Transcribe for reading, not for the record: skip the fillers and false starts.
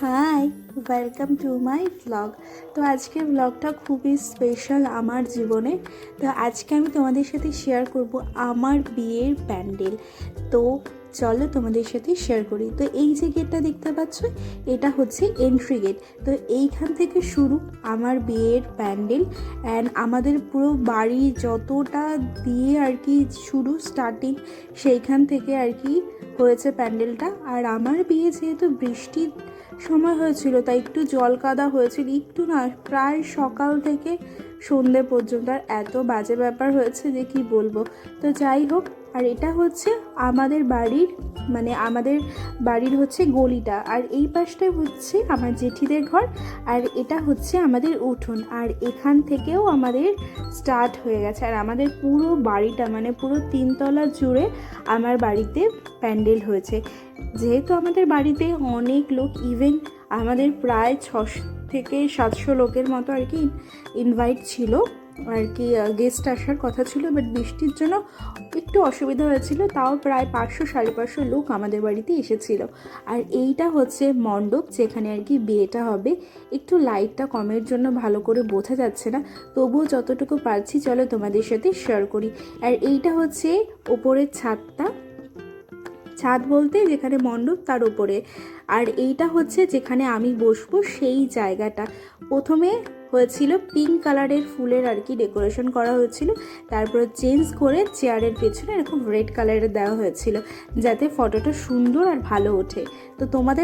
High, welcome to my vlog. তো আজকের ভ্লগটা খুবই স্পেশাল আমার জীবনে। তো আজকে আমি তোমাদের সাথে শেয়ার করব আমার বিয়ের প্যান্ডেল। তো চলো তোমাদের সাথে শেয়ার করি। তো এই যে গেটটা দেখতে পাচ্ছ, এটা হচ্ছে এন্ট্রি গেট। তো এইখান থেকে শুরু আমার বিয়ের প্যান্ডেল। অ্যান্ড আমাদের পুরো বাড়ি যতটা দিয়ে আর কি শুরু স্টার্টিং, সেইখান থেকে আর কি হয়েছে প্যান্ডেলটা। আর আমার বিয়ে যেহেতু বৃষ্টির সময় হয়েছিল, তাই একটু জল কাদা হয়েছিল, একটু না প্রায় সকাল থেকে সন্ধে পর্যন্ত। আর এত বাজে ব্যাপার হয়েছে যে কি বলবো। তো যাই হোক, আর এটা হচ্ছে আমাদের বাড়ির আমাদের বাড়ির হচ্ছে গলিটা, আর এই পাশটায় হচ্ছে আমার জেঠিদের ঘর, আর এটা হচ্ছে আমাদের উঠোন। আর এখান থেকেও আমাদের স্টার্ট হয়ে গেছে। আর আমাদের পুরো বাড়িটা পুরো 3 তলা জুড়ে আমার বাড়িতে প্যান্ডেল হয়েছে। যেহেতু আমাদের বাড়িতে অনেক লোক, ইভেন আমাদের প্রায় 600 থেকে 700 লোকের মতো আর কি ইনভাইট ছিল, আর কি গেস্ট আসার কথা ছিল। বাট বৃষ্টির জন্য একটু অসুবিধা হয়েছিল, তাও প্রায় 500-550 লোক আমাদের বাড়িতে এসেছিল। আর এইটা হচ্ছে মণ্ডপ, যেখানে আর কি বিয়েটা হবে। একটু লাইটটা কমের জন্য ভালো করে বোঝা যাচ্ছে না, তবুও যতটুকু পারছি চলো তোমাদের সাথে শেয়ার করি। আর এইটা হচ্ছে ওপরের ছাদটা, ছাদ বলতে যেখানে মণ্ডপ তার উপরে। আর এইটা হচ্ছে যেখানে আমি বসবো সেই জায়গাটা। প্রথমে হয়েছিল পিঙ্ক কালারের ফুলের আর কি ডেকোরেশন করা হয়েছিল, তারপরে চেঞ্জ করে চেয়ারের পেছনে এরকম রেড কালারের দেওয়া হয়েছিল, যাতে ফটোটা সুন্দর আর ভালো ওঠে। তো তোমাদের